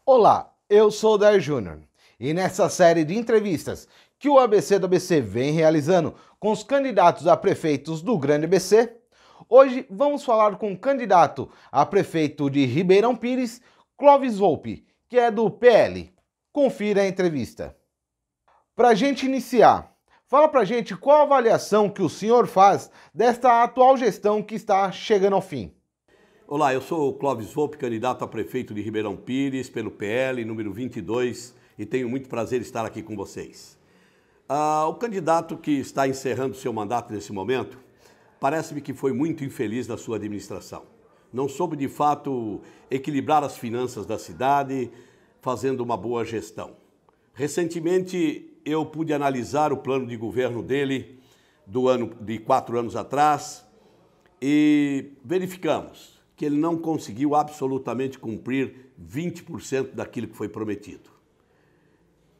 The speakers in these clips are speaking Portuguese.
Olá, eu sou o Dair Júnior e nessa série de entrevistas que o ABC do ABC vem realizando com os candidatos a prefeitos do Grande ABC, hoje vamos falar com o candidato a prefeito de Ribeirão Pires, Clóvis Volpi, que é do PL. Confira a entrevista. Para a gente iniciar, fala pra gente qual a avaliação que o senhor faz desta atual gestão que está chegando ao fim. Olá, eu sou o Clóvis Volpi, candidato a prefeito de Ribeirão Pires, pelo PL, número 22, e tenho muito prazer em estar aqui com vocês. O candidato que está encerrando seu mandato nesse momento, parece-me que foi muito infeliz na sua administração. Não soube, de fato, equilibrar as finanças da cidade, fazendo uma boa gestão. Recentemente, eu pude analisar o plano de governo dele, de 4 anos atrás, e verificamos que ele não conseguiu absolutamente cumprir 20% daquilo que foi prometido.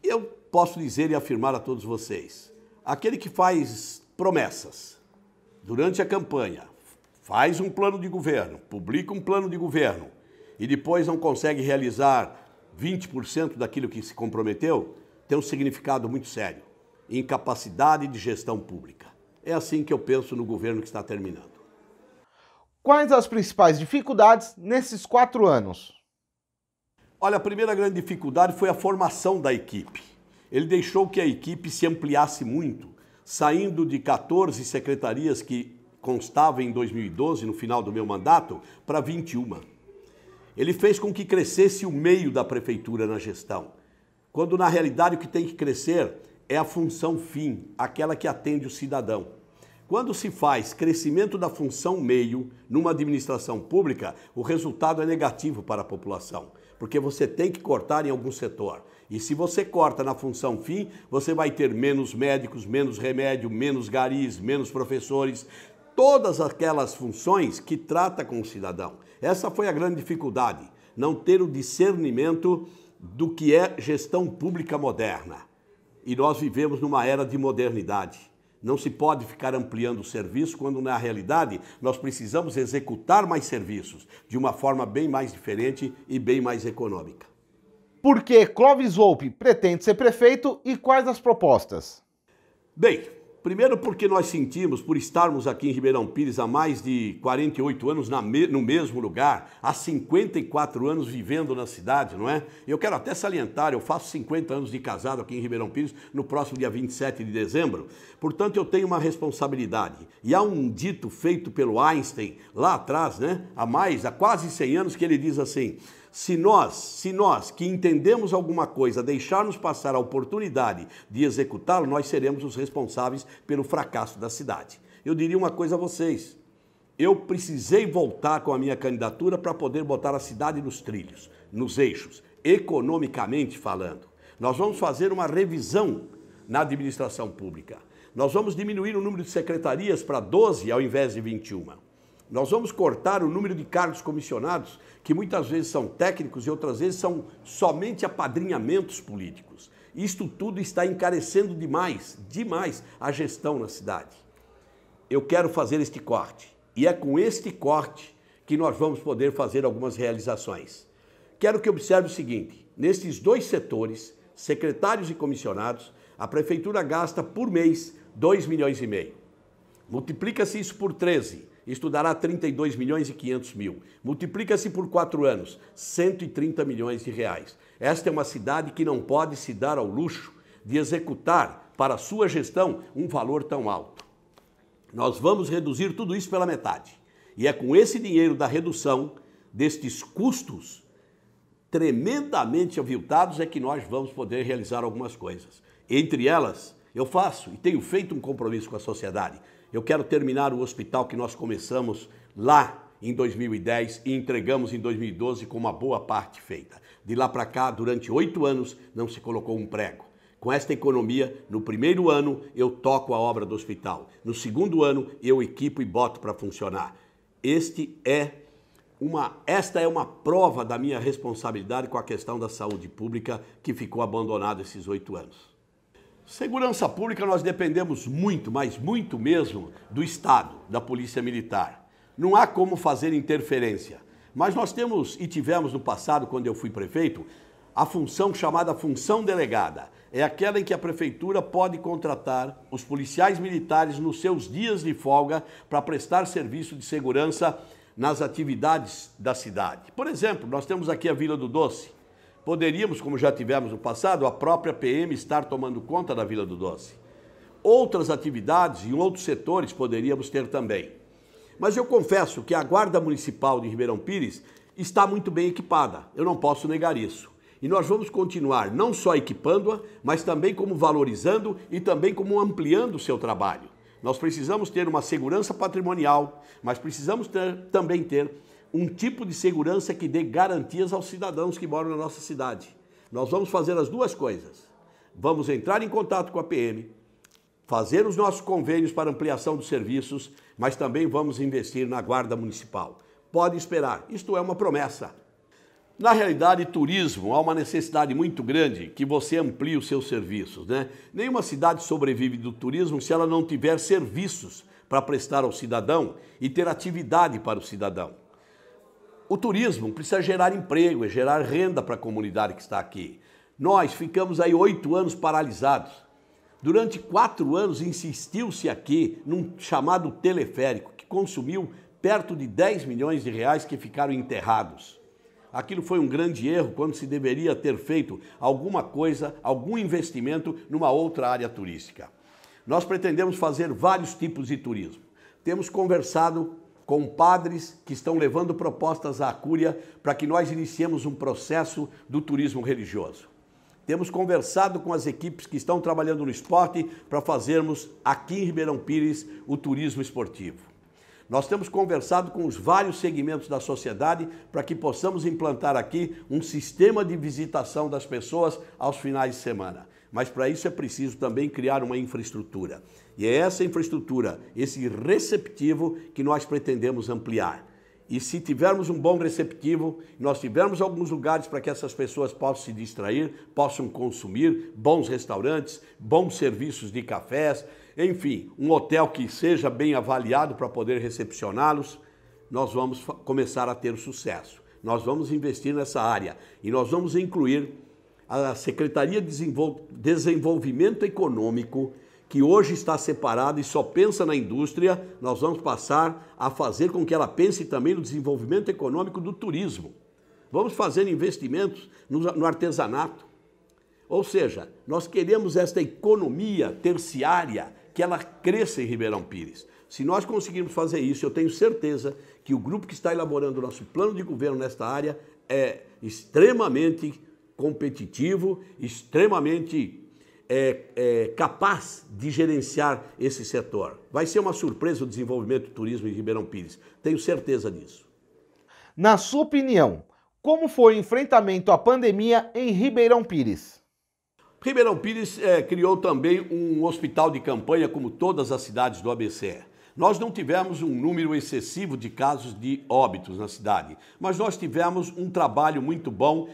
Eu posso dizer e afirmar a todos vocês, aquele que faz promessas durante a campanha, faz um plano de governo, publica um plano de governo e depois não consegue realizar 20% daquilo que se comprometeu, tem um significado muito sério: incapacidade de gestão pública. É assim que eu penso no governo que está terminando. Quais as principais dificuldades nesses 4 anos? Olha, a primeira grande dificuldade foi a formação da equipe. Ele deixou que a equipe se ampliasse muito, saindo de 14 secretarias que constavam em 2012, no final do meu mandato, para 21. Ele fez com que crescesse o meio da prefeitura na gestão, quando na realidade o que tem que crescer é a função fim, aquela que atende o cidadão. Quando se faz crescimento da função meio numa administração pública, o resultado é negativo para a população, porque você tem que cortar em algum setor. E se você corta na função fim, você vai ter menos médicos, menos remédio, menos garis, menos professores, todas aquelas funções que trata com o cidadão. Essa foi a grande dificuldade, não ter o discernimento do que é gestão pública moderna. E nós vivemos numa era de modernidade. Não se pode ficar ampliando o serviço quando, na realidade, nós precisamos executar mais serviços de uma forma bem mais diferente e bem mais econômica. Por que Clóvis Volpi pretende ser prefeito e quais as propostas? Bem, primeiro porque nós sentimos, por estarmos aqui em Ribeirão Pires há mais de 48 anos no mesmo lugar, há 54 anos vivendo na cidade, não é? Eu quero até salientar, eu faço 50 anos de casado aqui em Ribeirão Pires no próximo dia 27 de dezembro, portanto eu tenho uma responsabilidade. E há um dito feito pelo Einstein lá atrás, né? Há quase 100 anos, que ele diz assim: se nós que entendemos alguma coisa deixarmos passar a oportunidade de executá-lo, nós seremos os responsáveis pelo fracasso da cidade. Eu diria uma coisa a vocês: eu precisei voltar com a minha candidatura para poder botar a cidade nos trilhos, nos eixos, economicamente falando. Nós vamos fazer uma revisão na administração pública. Nós vamos diminuir o número de secretarias para 12 ao invés de 21. Nós vamos cortar o número de cargos comissionados, que muitas vezes são técnicos e outras vezes são somente apadrinhamentos políticos. Isto tudo está encarecendo demais a gestão na cidade. Eu quero fazer este corte e é com este corte que nós vamos poder fazer algumas realizações. Quero que observe o seguinte: nestes 2 setores, secretários e comissionados, a prefeitura gasta por mês 2,5 milhões. Multiplica-se isso por 13. Isto dará 32 milhões e 500 mil. Multiplica-se por 4 anos, 130 milhões de reais. Esta é uma cidade que não pode se dar ao luxo de executar para a sua gestão um valor tão alto. Nós vamos reduzir tudo isso pela metade. E é com esse dinheiro da redução destes custos tremendamente aviltados é que nós vamos poder realizar algumas coisas. Entre elas, eu faço e tenho feito um compromisso com a sociedade. Eu quero terminar o hospital que nós começamos lá em 2010 e entregamos em 2012 com uma boa parte feita. De lá para cá, durante 8 anos, não se colocou um prego. Com esta economia, no primeiro ano eu toco a obra do hospital. No segundo ano eu equipo e boto para funcionar. Esta é uma prova da minha responsabilidade com a questão da saúde pública que ficou abandonada esses 8 anos. Segurança pública nós dependemos muito, mas muito mesmo, do Estado, da Polícia Militar. Não há como fazer interferência. Mas nós temos e tivemos no passado, quando eu fui prefeito, a função chamada função delegada. É aquela em que a prefeitura pode contratar os policiais militares nos seus dias de folga para prestar serviço de segurança nas atividades da cidade. Por exemplo, nós temos aqui a Vila do Doce. Poderíamos, como já tivemos no passado, a própria PM estar tomando conta da Vila do Doce. Outras atividades em outros setores poderíamos ter também. Mas eu confesso que a Guarda Municipal de Ribeirão Pires está muito bem equipada, eu não posso negar isso. E nós vamos continuar não só equipando-a, mas também como valorizando e também como ampliando o seu trabalho. Nós precisamos ter uma segurança patrimonial, mas precisamos também ter um tipo de segurança que dê garantias aos cidadãos que moram na nossa cidade. Nós vamos fazer as duas coisas. Vamos entrar em contato com a PM, fazer os nossos convênios para ampliação dos serviços, mas também vamos investir na Guarda Municipal. Pode esperar, isto é uma promessa. Na realidade, turismo, há uma necessidade muito grande que você amplie os seus serviços, né? Nenhuma cidade sobrevive do turismo se ela não tiver serviços para prestar ao cidadão e ter atividade para o cidadão. O turismo precisa gerar emprego, gerar renda para a comunidade que está aqui. Nós ficamos aí 8 anos paralisados. Durante 4 anos insistiu-se aqui num chamado teleférico, que consumiu perto de 10 milhões de reais que ficaram enterrados. Aquilo foi um grande erro quando se deveria ter feito alguma coisa, algum investimento numa outra área turística. Nós pretendemos fazer vários tipos de turismo. Temos conversado com padres que estão levando propostas à Cúria para que nós iniciemos um processo do turismo religioso. Temos conversado com as equipes que estão trabalhando no esporte para fazermos aqui em Ribeirão Pires o turismo esportivo. Nós temos conversado com os vários segmentos da sociedade para que possamos implantar aqui um sistema de visitação das pessoas aos finais de semana. Mas para isso é preciso também criar uma infraestrutura. E é essa infraestrutura, esse receptivo que nós pretendemos ampliar. E se tivermos um bom receptivo, nós tivermos alguns lugares para que essas pessoas possam se distrair, possam consumir bons restaurantes, bons serviços de cafés, enfim, um hotel que seja bem avaliado para poder recepcioná-los, nós vamos começar a ter sucesso. Nós vamos investir nessa área e nós vamos incluir a Secretaria de Desenvolvimento Econômico, que hoje está separada e só pensa na indústria. Nós vamos passar a fazer com que ela pense também no desenvolvimento econômico do turismo. Vamos fazer investimentos no artesanato. Ou seja, nós queremos esta economia terciária, que ela cresça em Ribeirão Pires. Se nós conseguirmos fazer isso, eu tenho certeza que o grupo que está elaborando o nosso plano de governo nesta área é extremamente competitivo, extremamente capaz de gerenciar esse setor. Vai ser uma surpresa o desenvolvimento do turismo em Ribeirão Pires. Tenho certeza disso. Na sua opinião, como foi o enfrentamento à pandemia em Ribeirão Pires? Ribeirão Pires criou também um hospital de campanha, como todas as cidades do ABC. Nós não tivemos um número excessivo de casos de óbitos na cidade, mas nós tivemos um trabalho muito bom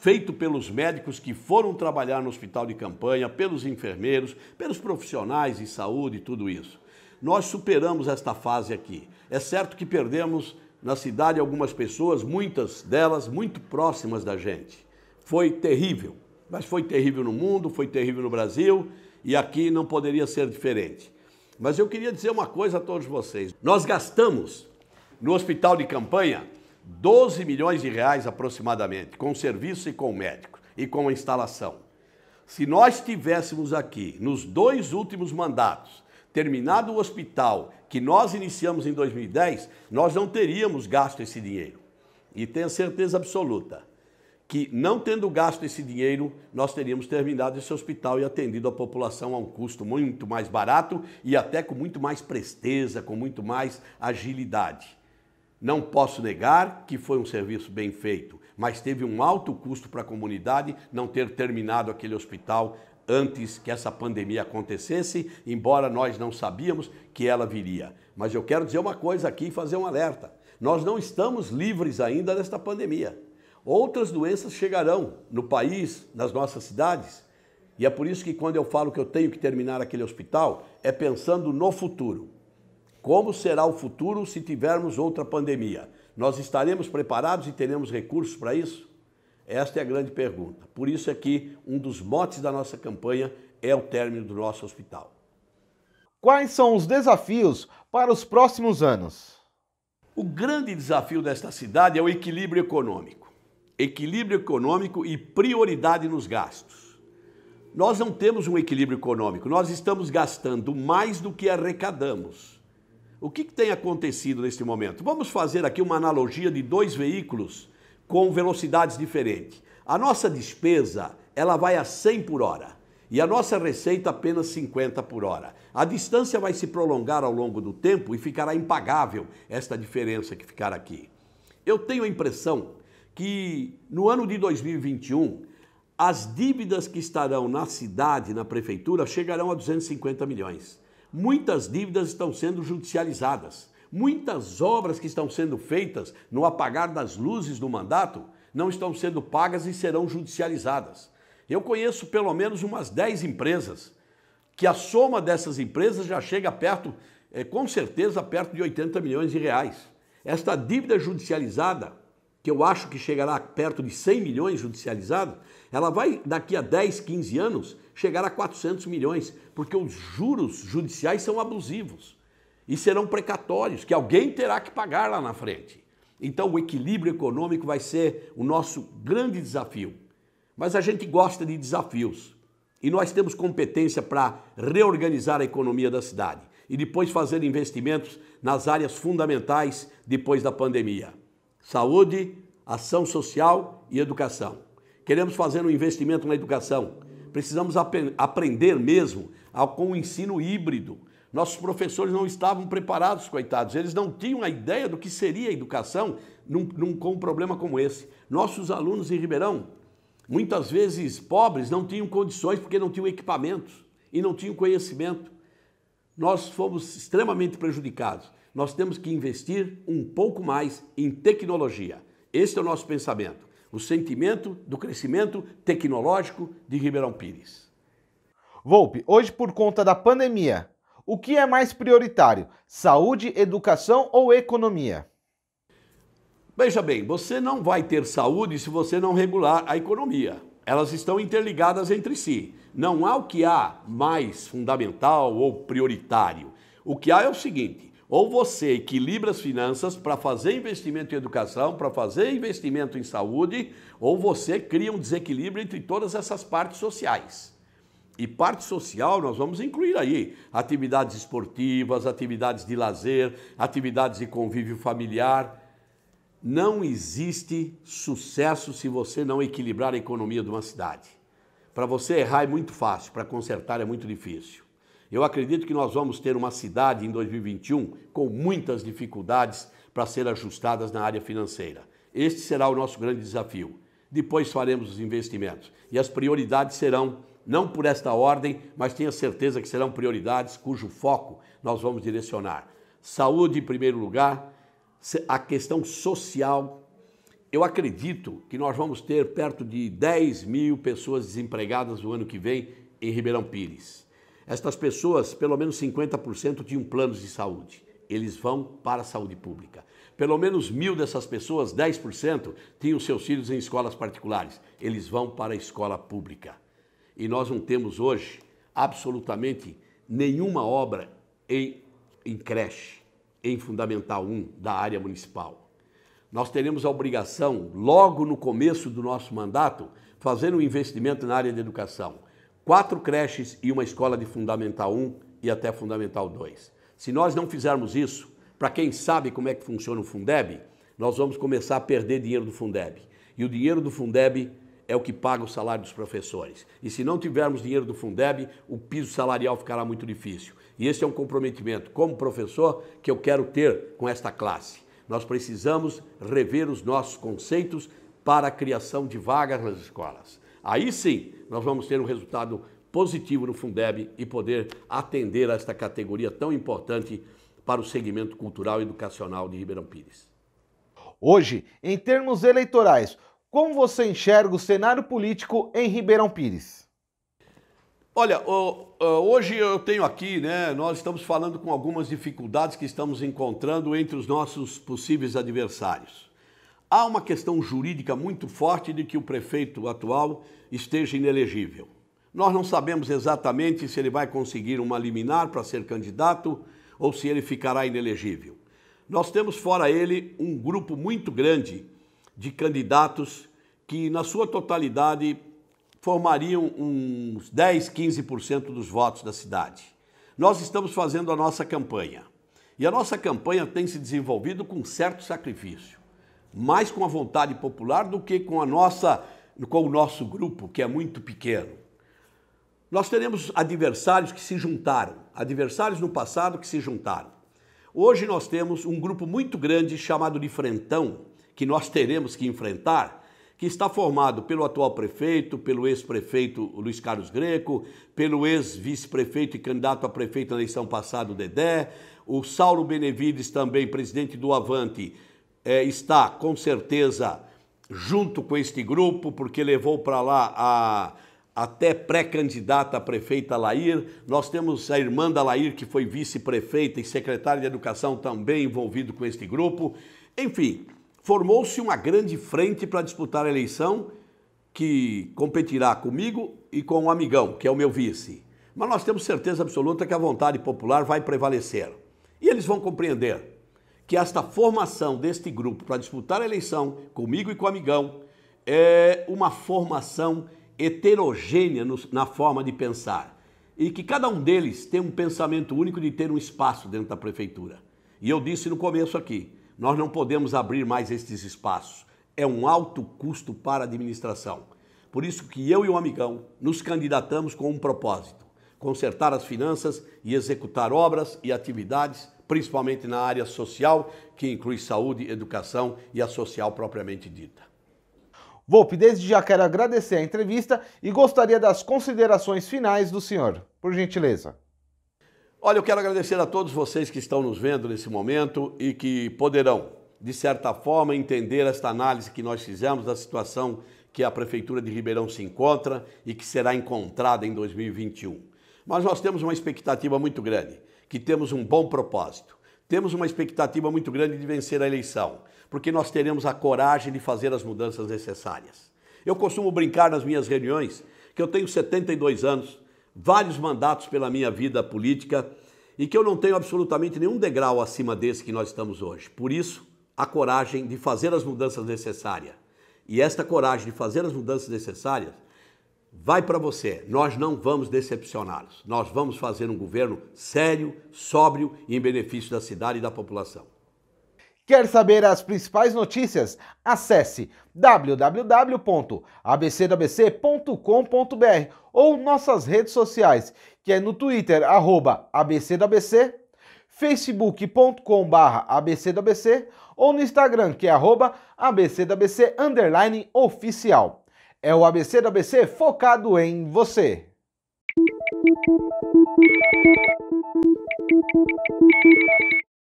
feito pelos médicos que foram trabalhar no hospital de campanha, pelos enfermeiros, pelos profissionais de saúde e tudo isso. Nós superamos esta fase aqui. É certo que perdemos na cidade algumas pessoas, muitas delas muito próximas da gente. Foi terrível, mas foi terrível no mundo, foi terrível no Brasil e aqui não poderia ser diferente. Mas eu queria dizer uma coisa a todos vocês. Nós gastamos no hospital de campanha 12 milhões de reais aproximadamente, com serviço e com médicos e com a instalação. Se nós tivéssemos aqui, nos 2 últimos mandatos, terminado o hospital que nós iniciamos em 2010, nós não teríamos gasto esse dinheiro. E tenho certeza absoluta que, não tendo gasto esse dinheiro, nós teríamos terminado esse hospital e atendido a população a um custo muito mais barato e até com muito mais presteza, com muito mais agilidade. Não posso negar que foi um serviço bem feito, mas teve um alto custo para a comunidade não ter terminado aquele hospital antes que essa pandemia acontecesse, embora nós não sabíamos que ela viria. Mas eu quero dizer uma coisa aqui e fazer um alerta. Nós não estamos livres ainda desta pandemia. Outras doenças chegarão no país, nas nossas cidades, e é por isso que quando eu falo que eu tenho que terminar aquele hospital, é pensando no futuro. Como será o futuro se tivermos outra pandemia? Nós estaremos preparados e teremos recursos para isso? Esta é a grande pergunta. Por isso é que um dos motes da nossa campanha é o término do nosso hospital. Quais são os desafios para os próximos anos? O grande desafio desta cidade é o equilíbrio econômico. Equilíbrio econômico e prioridade nos gastos. Nós não temos um equilíbrio econômico, nós estamos gastando mais do que arrecadamos. O que tem acontecido neste momento? Vamos fazer aqui uma analogia de dois veículos com velocidades diferentes. A nossa despesa, ela vai a 100 por hora e a nossa receita apenas 50 por hora. A distância vai se prolongar ao longo do tempo e ficará impagável esta diferença que ficar aqui. Eu tenho a impressão que no ano de 2021, as dívidas que estarão na cidade, na prefeitura, chegarão a 250 milhões. Muitas dívidas estão sendo judicializadas. Muitas obras que estão sendo feitas no apagar das luzes do mandato não estão sendo pagas e serão judicializadas. Eu conheço pelo menos umas 10 empresas, que a soma dessas empresas já chega perto, com certeza, perto de 80 milhões de reais. Esta dívida judicializada, que eu acho que chegará perto de 100 milhões judicializados, ela vai, daqui a 10, 15 anos, chegar a 400 milhões, porque os juros judiciais são abusivos e serão precatórios, que alguém terá que pagar lá na frente. Então, o equilíbrio econômico vai ser o nosso grande desafio. Mas a gente gosta de desafios e nós temos competência para reorganizar a economia da cidade e depois fazer investimentos nas áreas fundamentais depois da pandemia. Saúde, ação social e educação. Queremos fazer um investimento na educação. Precisamos aprender mesmo com o ensino híbrido. Nossos professores não estavam preparados, coitados. Eles não tinham a ideia do que seria a educação com um problema como esse. Nossos alunos em Ribeirão, muitas vezes pobres, não tinham condições porque não tinham equipamentos e não tinham conhecimento. Nós fomos extremamente prejudicados. Nós temos que investir um pouco mais em tecnologia. Este é o nosso pensamento, o sentimento do crescimento tecnológico de Ribeirão Pires. Volpi, hoje por conta da pandemia, o que é mais prioritário? Saúde, educação ou economia? Veja bem, você não vai ter saúde se você não regular a economia. Elas estão interligadas entre si. Não há o que há mais fundamental ou prioritário. O que há é o seguinte: ou você equilibra as finanças para fazer investimento em educação, para fazer investimento em saúde, ou você cria um desequilíbrio entre todas essas partes sociais. E parte social nós vamos incluir aí atividades esportivas, atividades de lazer, atividades de convívio familiar. Não existe sucesso se você não equilibrar a economia de uma cidade. Para você errar é muito fácil, para consertar é muito difícil. Eu acredito que nós vamos ter uma cidade em 2021 com muitas dificuldades para ser ajustadas na área financeira. Este será o nosso grande desafio. Depois faremos os investimentos. E as prioridades serão, não por esta ordem, mas tenha certeza que serão prioridades cujo foco nós vamos direcionar. Saúde em primeiro lugar, a questão social. Eu acredito que nós vamos ter perto de 10 mil pessoas desempregadas no ano que vem em Ribeirão Pires. Estas pessoas, pelo menos 50% tinham planos de saúde. Eles vão para a saúde pública. Pelo menos 1.000 dessas pessoas, 10%, tinham seus filhos em escolas particulares. Eles vão para a escola pública. E nós não temos hoje absolutamente nenhuma obra em creche, em Fundamental 1 da área municipal. Nós teremos a obrigação, logo no começo do nosso mandato, fazer um investimento na área de educação. 4 creches e uma escola de Fundamental 1 e até Fundamental 2. Se nós não fizermos isso, para quem sabe como é que funciona o Fundeb, nós vamos começar a perder dinheiro do Fundeb. E o dinheiro do Fundeb é o que paga o salário dos professores. E se não tivermos dinheiro do Fundeb, o piso salarial ficará muito difícil. E esse é um comprometimento, como professor, que eu quero ter com esta classe. Nós precisamos rever os nossos conceitos para a criação de vagas nas escolas. Aí sim, nós vamos ter um resultado positivo no Fundeb e poder atender a esta categoria tão importante para o segmento cultural e educacional de Ribeirão Pires. Hoje, em termos eleitorais, como você enxerga o cenário político em Ribeirão Pires? Olha, hoje eu tenho aqui, né, nós estamos falando com algumas dificuldades que estamos encontrando entre os nossos possíveis adversários. Há uma questão jurídica muito forte de que o prefeito atual esteja inelegível. Nós não sabemos exatamente se ele vai conseguir uma liminar para ser candidato ou se ele ficará inelegível. Nós temos fora ele um grupo muito grande de candidatos que, na sua totalidade, formariam uns 10, 15% dos votos da cidade. Nós estamos fazendo a nossa campanha. E a nossa campanha tem se desenvolvido com certo sacrifício, mais com a vontade popular do que com o nosso grupo, que é muito pequeno. Nós teremos adversários que se juntaram, adversários no passado que se juntaram. Hoje nós temos um grupo muito grande chamado de Frentão, que nós teremos que enfrentar, que está formado pelo atual prefeito, pelo ex-prefeito Luiz Carlos Greco, pelo ex-vice-prefeito e candidato a prefeito na eleição passada, o Dedé, o Saulo Benevides, também presidente do Avante, está com certeza junto com este grupo, porque levou para lá até pré-candidata a prefeita Lair. Nós temos a irmã da Lair, que foi vice-prefeita e secretária de Educação, também envolvido com este grupo. Enfim, formou-se uma grande frente para disputar a eleição, que competirá comigo e com o Amigão, que é o meu vice. Mas nós temos certeza absoluta que a vontade popular vai prevalecer. E eles vão compreender que esta formação deste grupo para disputar a eleição comigo e com o Amigão é uma formação heterogênea na forma de pensar. E que cada um deles tem um pensamento único de ter um espaço dentro da prefeitura. E eu disse no começo aqui, nós não podemos abrir mais estes espaços. É um alto custo para a administração. Por isso que eu e o Amigão nos candidatamos com um propósito: consertar as finanças e executar obras e atividades, principalmente na área social, que inclui saúde, educação e a social propriamente dita. Volpi, desde já quero agradecer a entrevista e gostaria das considerações finais do senhor, por gentileza. Olha, eu quero agradecer a todos vocês que estão nos vendo nesse momento e que poderão, de certa forma, entender esta análise que nós fizemos da situação que a Prefeitura de Ribeirão se encontra e que será encontrada em 2021. Mas nós temos uma expectativa muito grande, que temos um bom propósito. Temos uma expectativa muito grande de vencer a eleição, porque nós teremos a coragem de fazer as mudanças necessárias. Eu costumo brincar nas minhas reuniões que eu tenho 72 anos, vários mandatos pela minha vida política e que eu não tenho absolutamente nenhum degrau acima desse que nós estamos hoje. Por isso, a coragem de fazer as mudanças necessárias. E esta coragem de fazer as mudanças necessárias vai para você. Nós não vamos decepcioná-los. Nós vamos fazer um governo sério, sóbrio e em benefício da cidade e da população. Quer saber as principais notícias? Acesse www.abcdoabc.com.br ou nossas redes sociais, que é no Twitter, @abcdoabc, facebook.com/abcdoabc ou no Instagram, que é @abcdoabc_oficial. É o ABC do ABC focado em você.